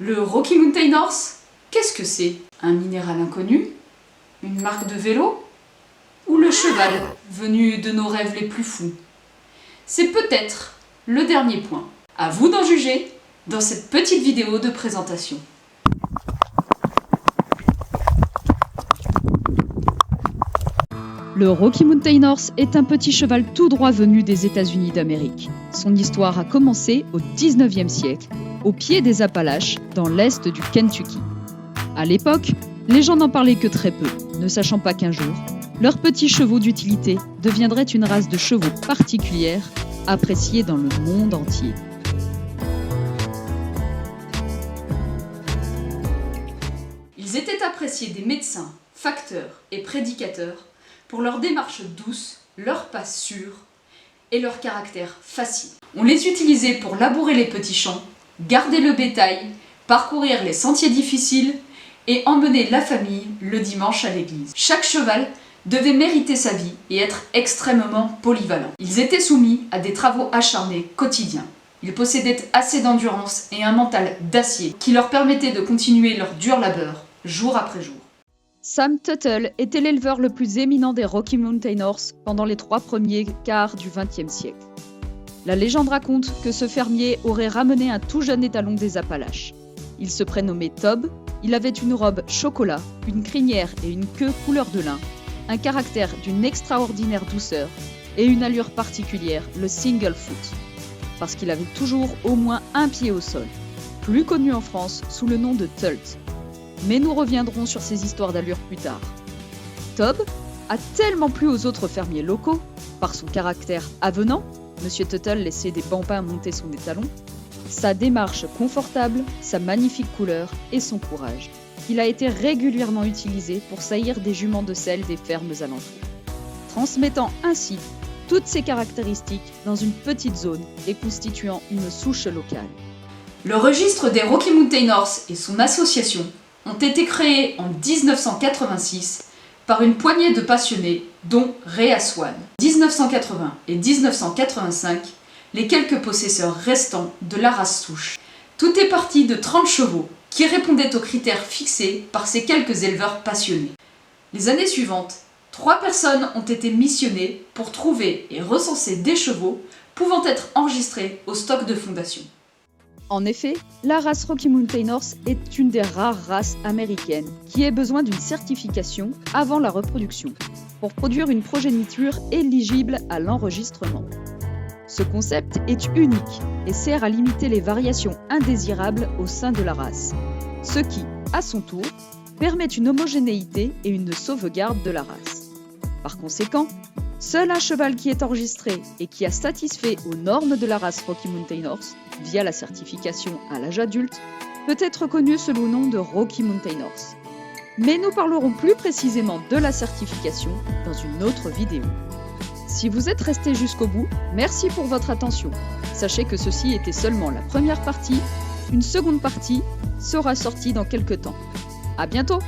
Le Rocky Mountain Horse, qu'est-ce que c'est? Un minéral inconnu? Une marque de vélo? Ou le cheval, venu de nos rêves les plus fous? C'est peut-être le dernier point. À vous d'en juger dans cette petite vidéo de présentation. Le Rocky Mountain Horse est un petit cheval tout droit venu des États-Unis d'Amérique. Son histoire a commencé au 19e siècle, au pied des Appalaches, dans l'est du Kentucky. À l'époque, les gens n'en parlaient que très peu, ne sachant pas qu'un jour, leurs petits chevaux d'utilité deviendraient une race de chevaux particulière, appréciée dans le monde entier. Ils étaient appréciés des médecins, facteurs et prédicateurs pour leur démarche douce, leur pas sûr et leur caractère facile. On les utilisait pour labourer les petits champs, garder le bétail, parcourir les sentiers difficiles et emmener la famille le dimanche à l'église. Chaque cheval devait mériter sa vie et être extrêmement polyvalent. Ils étaient soumis à des travaux acharnés quotidiens. Ils possédaient assez d'endurance et un mental d'acier qui leur permettait de continuer leur dur labeur jour après jour. Sam Tuttle était l'éleveur le plus éminent des Rocky Mountain Horse pendant les 3 premiers quarts du XXe siècle. La légende raconte que ce fermier aurait ramené un tout jeune étalon des Appalaches. Il se prénommait Tob, il avait une robe chocolat, une crinière et une queue couleur de lin, un caractère d'une extraordinaire douceur et une allure particulière, le single foot, parce qu'il avait toujours au moins un pied au sol, plus connu en France sous le nom de Tult. Mais nous reviendrons sur ces histoires d'allure plus tard. Tob a tellement plu aux autres fermiers locaux, par son caractère avenant, Monsieur Tuttle laissait des bambins monter son étalon, sa démarche confortable, sa magnifique couleur et son courage. Il a été régulièrement utilisé pour saillir des juments de sel des fermes alentours, transmettant ainsi toutes ses caractéristiques dans une petite zone et constituant une souche locale. Le registre des Rocky Mountain Horse et son association ont été créés en 1986 par une poignée de passionnés, dont Rhea Swan. 1980 et 1985, les quelques possesseurs restants de la race souche. Tout est parti de 30 chevaux qui répondaient aux critères fixés par ces quelques éleveurs passionnés. Les années suivantes, 3 personnes ont été missionnées pour trouver et recenser des chevaux pouvant être enregistrés au stock de fondation. En effet, la race Rocky Mountain Horse est une des rares races américaines qui ait besoin d'une certification avant la reproduction pour produire une progéniture éligible à l'enregistrement. Ce concept est unique et sert à limiter les variations indésirables au sein de la race, ce qui, à son tour, permet une homogénéité et une sauvegarde de la race. Par conséquent, seul un cheval qui est enregistré et qui a satisfait aux normes de la race Rocky Mountain Horse via la certification à l'âge adulte peut être connu sous le nom de Rocky Mountain Horse. Mais nous parlerons plus précisément de la certification dans une autre vidéo. Si vous êtes resté jusqu'au bout, merci pour votre attention. Sachez que ceci était seulement la première partie, une seconde partie sera sortie dans quelques temps. À bientôt!